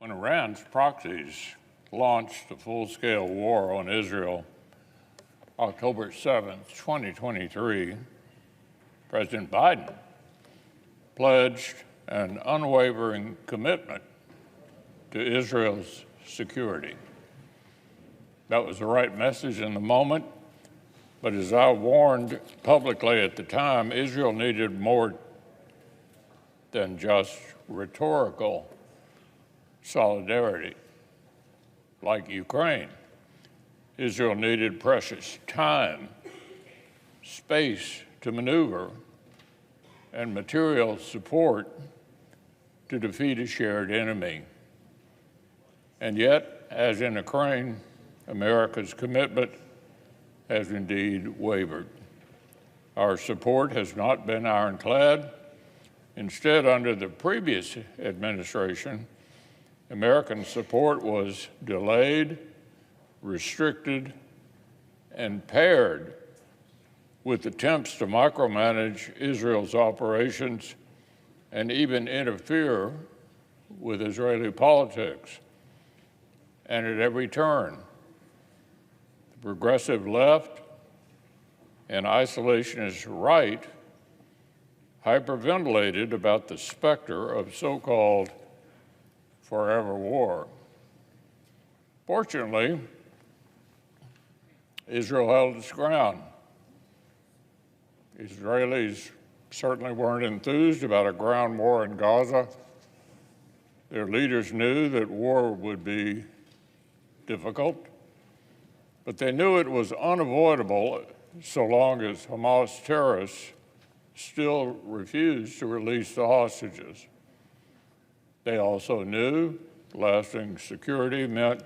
When Iran's proxies launched a full-scale war on Israel October 7, 2023, President Biden pledged an unwavering commitment to Israel's security. That was the right message in the moment, but as I warned publicly at the time, Israel needed more than just rhetorical solidarity. Like Ukraine, Israel needed precious time, space to maneuver, and material support to defeat a shared enemy. And yet, as in Ukraine, America's commitment has indeed wavered. Our support has not been ironclad. Instead, under the previous administration, American support was delayed, restricted, and paired with attempts to micromanage Israel's operations and even interfere with Israeli politics. And at every turn, the progressive left and isolationist right hyperventilated about the specter of so-called forever war. Fortunately, Israel held its ground. Israelis certainly weren't enthused about a ground war in Gaza. Their leaders knew that war would be difficult, but they knew it was unavoidable so long as Hamas terrorists still refused to release the hostages. They also knew lasting security meant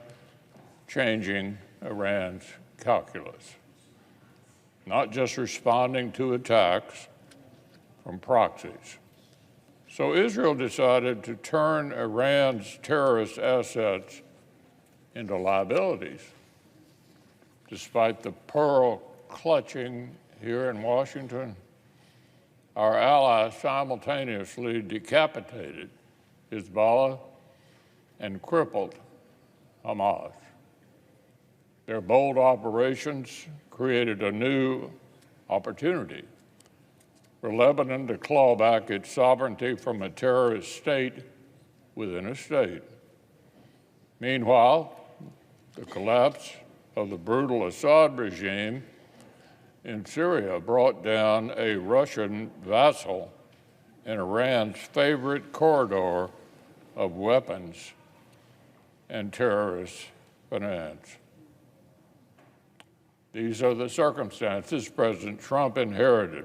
changing Iran's calculus, not just responding to attacks from proxies. So Israel decided to turn Iran's terrorist assets into liabilities. Despite the pearl clutching here in Washington, our allies simultaneously decapitated Hezbollah and crippled Hamas. Their bold operations created a new opportunity for Lebanon to claw back its sovereignty from a terrorist state within a state. Meanwhile, the collapse of the brutal Assad regime in Syria brought down a Russian vassal in Iran's favorite corridor of weapons and terrorist finance. These are the circumstances President Trump inherited.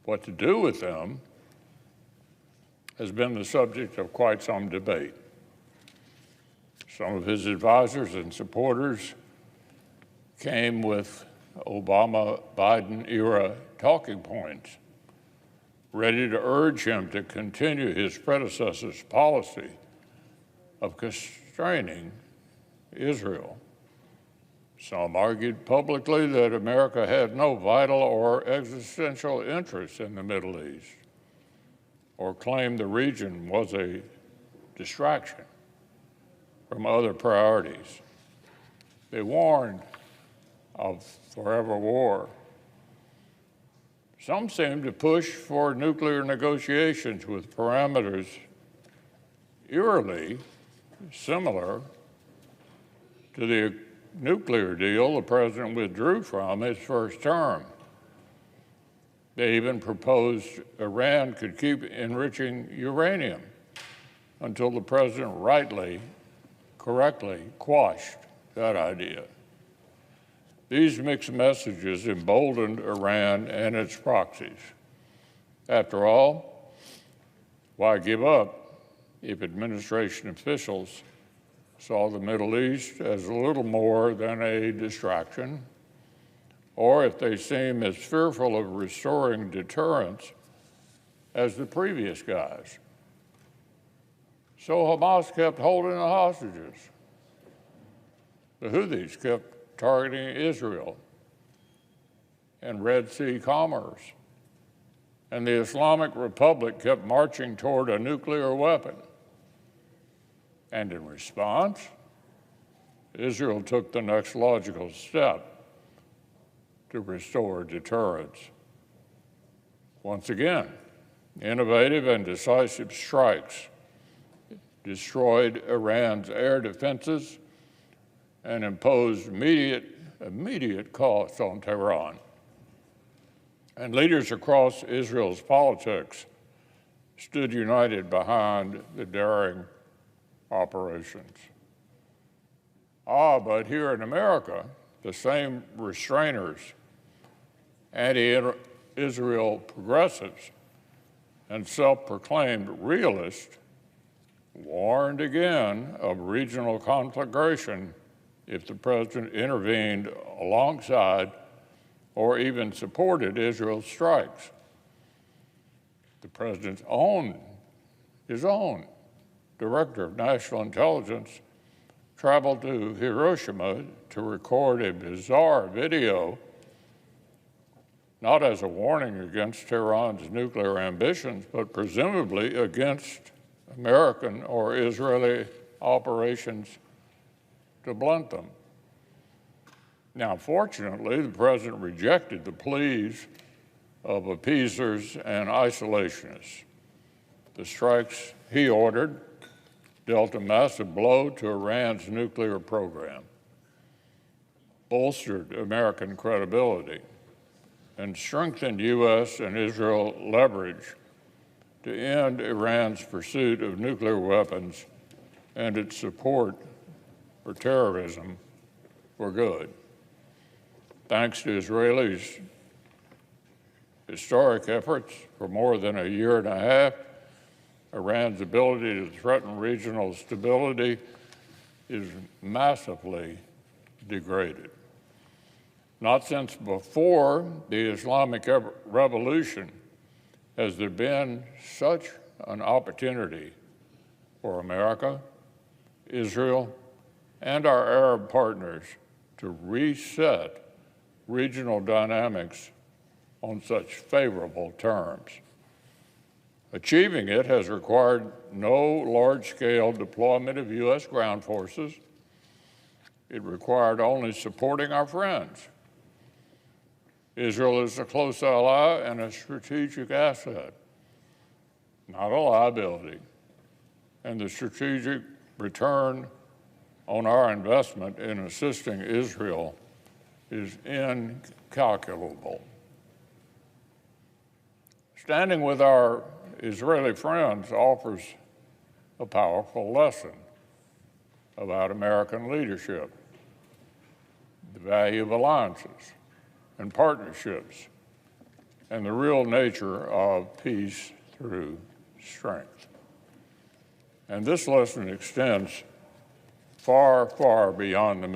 What to do with them has been the subject of quite some debate. Some of his advisors and supporters came with Obama-Biden era talking points, ready to urge him to continue his predecessor's policy of constraining Israel. Some argued publicly that America had no vital or existential interest in the Middle East, or claimed the region was a distraction from other priorities. They warned of forever war. Some seemed to push for nuclear negotiations with parameters eerily similar to the nuclear deal the president withdrew from his first term. They even proposed Iran could keep enriching uranium until the president correctly quashed that idea. These mixed messages emboldened Iran and its proxies. After all, why give up if administration officials saw the Middle East as little more than a distraction, or if they seem as fearful of restoring deterrence as the previous guys? So Hamas kept holding the hostages. The Houthis kept targeting Israel and Red Sea commerce. And the Islamic Republic kept marching toward a nuclear weapon. And in response, Israel took the next logical step to restore deterrence. Once again, innovative and decisive strikes destroyed Iran's air defenses and imposed immediate costs on Tehran. And leaders across Israel's politics stood united behind the daring operations. But here in America, the same restrainers, anti-Israel progressives, and self-proclaimed realists warned again of regional conflagration if the president intervened alongside or even supported Israel's strikes. The president's his own director of national intelligence traveled to Hiroshima to record a bizarre video, not as a warning against Tehran's nuclear ambitions, but presumably against American or Israeli operations to blunt them. Now, fortunately, the president rejected the pleas of Appeasers and Isolationists. The strikes he ordered dealt a massive blow to Iran's nuclear program, bolstered American credibility, and strengthened U.S. and Israel leverage to end Iran's pursuit of nuclear weapons and its support for terrorism for good. Thanks to Israelis' historic efforts for more than a year and a half, Iran's ability to threaten regional stability is massively degraded. Not since before the Islamic Revolution has there been such an opportunity for America, Israel, and our Arab partners to reset regional dynamics on such favorable terms. Achieving it has required no large-scale deployment of U.S. ground forces. It required only supporting our friends. Israel is a close ally and a strategic asset, not a liability. And the strategic return on our investment in assisting Israel is incalculable. Standing with our Israeli friends offers a powerful lesson about American leadership, the value of alliances and partnerships, and the real nature of peace through strength. And this lesson extends far, far beyond the